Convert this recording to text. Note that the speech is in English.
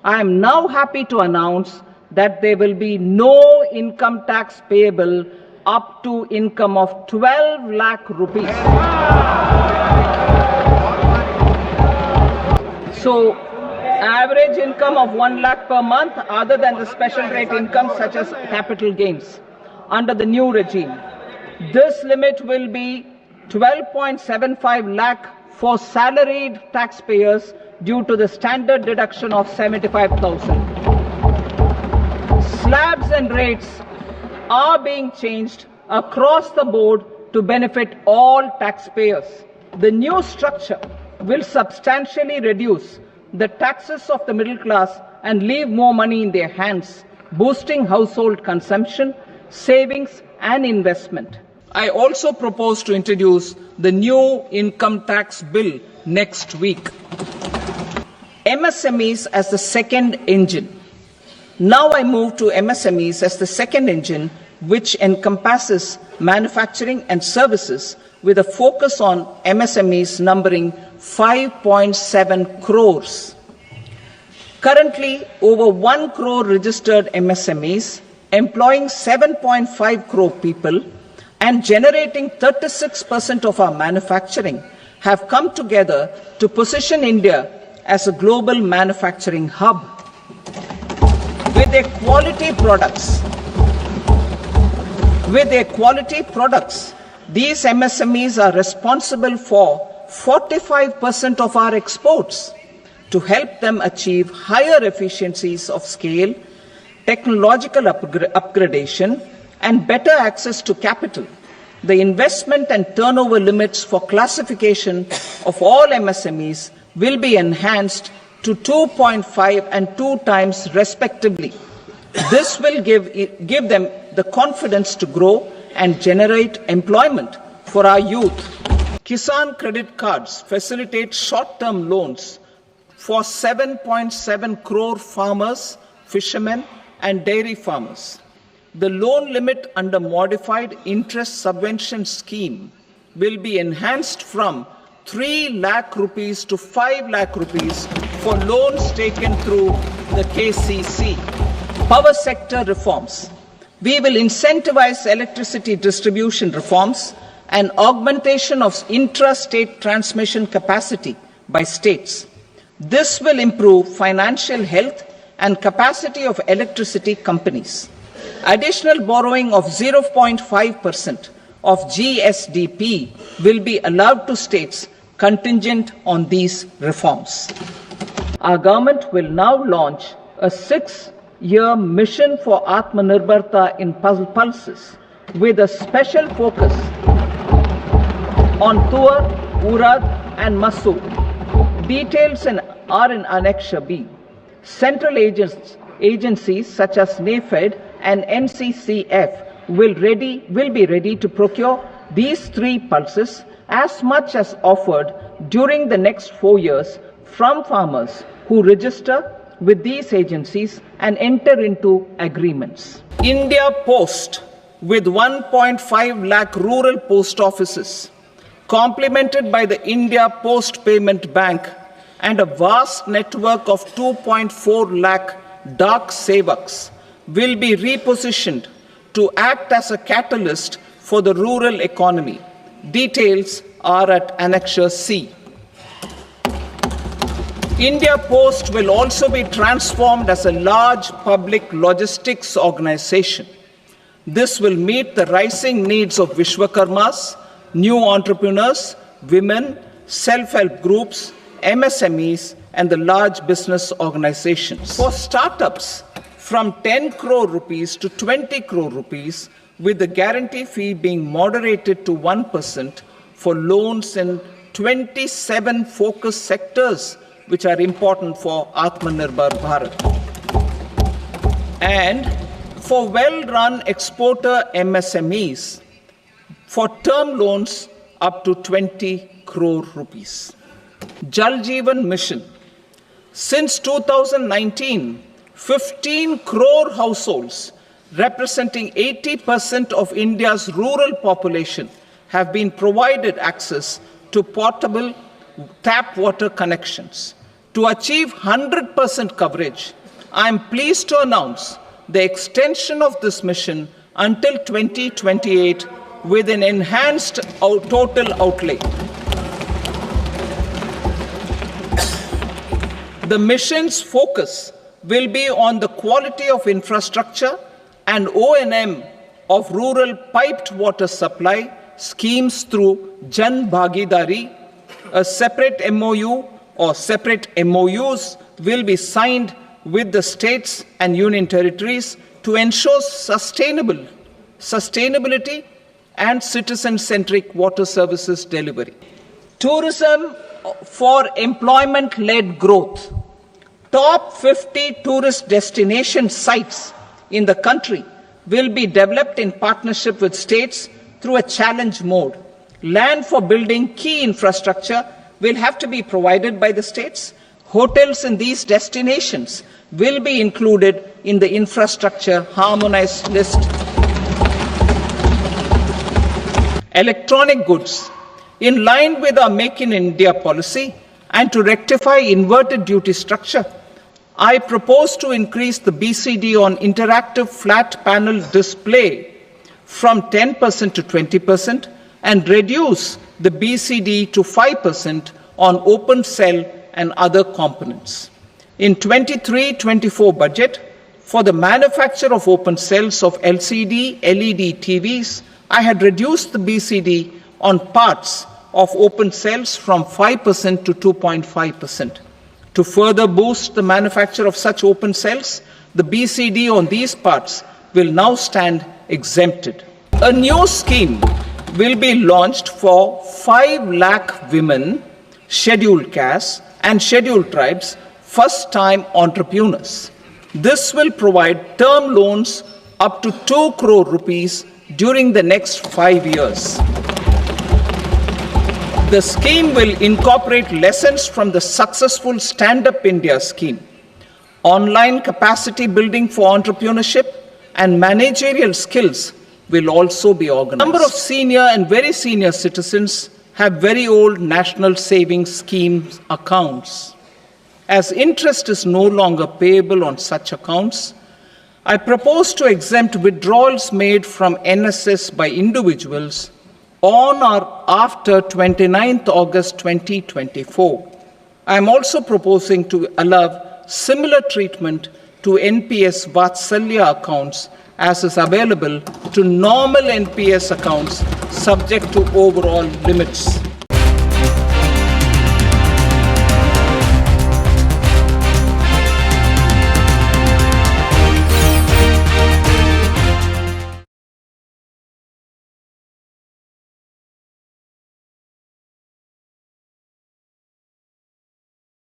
I am now happy to announce that there will be no income tax payable up to income of 12 lakh rupees. So, average income of 1 lakh per month other than the special rate income such as capital gains under the new regime. This limit will be 12.75 lakh for salaried taxpayers due to the standard deduction of 75,000. Slabs and rates are being changed across the board to benefit all taxpayers. The new structure will substantially reduce the taxes of the middle class and leave more money in their hands, boosting household consumption, savings and investment. I also propose to introduce the new income tax bill next week. MSMEs as the second engine. Now I move to MSMEs as the second engine, which encompasses manufacturing and services with a focus on MSMEs numbering 5.7 crores. Currently, over 1 crore registered MSMEs, employing 7.5 crore people and generating 36% of our manufacturing, have come together to position India as a global manufacturing hub. With their quality products, these MSMEs are responsible for 45% of our exports. To help them achieve higher efficiencies of scale, technological upgradation, and better access to capital, the investment and turnover limits for classification of all MSMEs will be enhanced to 2.5 and 2 times respectively. This will give them the confidence to grow and generate employment for our youth. Kisan credit cards facilitate short-term loans for 7.7 crore farmers, fishermen, and dairy farmers. The loan limit under modified interest subvention scheme will be enhanced from 3 lakh rupees to 5 lakh rupees for loans taken through the KCC. Power sector reforms. We will incentivize electricity distribution reforms and augmentation of intra-state transmission capacity by states. This will improve financial health and capacity of electricity companies. Additional borrowing of 0.5% of GSDP will be allowed to states contingent on these reforms. Our government will now launch a 6-year mission for Atmanirbharta in pulses with a special focus on Tuar, Urad and Masoor. Details are in Annexure B. Central agencies such as NAFED and NCCF will be ready to procure these 3 pulses as much as offered during the next 4 years from farmers who register with these agencies and enter into agreements. India Post with 1.5 lakh rural post offices, complemented by the India Post Payment Bank and a vast network of 2.4 lakh Dak Sevaks, will be repositioned to act as a catalyst for the rural economy. Details are at Annexure C. India Post will also be transformed as a large public logistics organization. This will meet the rising needs of Vishwakarmas, new entrepreneurs, women, self-help groups, MSMEs, and the large business organizations. For startups, from 10 crore rupees to 20 crore rupees, with the guarantee fee being moderated to 1% for loans in 27 focus sectors which are important for Atmanirbhar Bharat. And for well-run exporter MSMEs, for term loans up to 20 crore rupees. Jal Jeevan Mission. Since 2019, 15 crore households, representing 80% of India's rural population, have been provided access to portable tap water connections. To achieve 100% coverage, I am pleased to announce the extension of this mission until 2028 with an enhanced total outlay. The mission's focus will be on the quality of infrastructure and O&M of rural piped water supply schemes through Jan Bhagidari. A separate MOU or separate MOUs will be signed with the states and union territories to ensure sustainability and citizen-centric water services delivery. Tourism for employment-led growth. Top 50 tourist destination sites in the country will be developed in partnership with states through a challenge mode. Land for building key infrastructure will have to be provided by the states. Hotels in these destinations will be included in the infrastructure harmonized list. Electronic goods. In line with our Make in India policy and to rectify inverted duty structure, I propose to increase the BCD on interactive flat panel display from 10% to 20% and reduce the BCD to 5% on open cell and other components. In 23-24 budget, for the manufacture of open cells of LCD, LED TVs, I had reduced the BCD on parts of open cells from 5% to 2.5%. To further boost the manufacture of such open cells, the BCD on these parts will now stand exempted. A new scheme will be launched for 5 lakh women, scheduled castes and scheduled tribes, first-time entrepreneurs. This will provide term loans up to 2 crore rupees during the next 5 years. The scheme will incorporate lessons from the successful Stand Up India scheme. Online capacity building for entrepreneurship and managerial skills will also be organized. A number of senior and very senior citizens have very old national savings schemes accounts. As interest is no longer payable on such accounts, I propose to exempt withdrawals made from NSS by individuals on or after 29th August 2024. I am also proposing to allow similar treatment to NPS Vatsalya accounts as is available to normal NPS accounts subject to overall limits.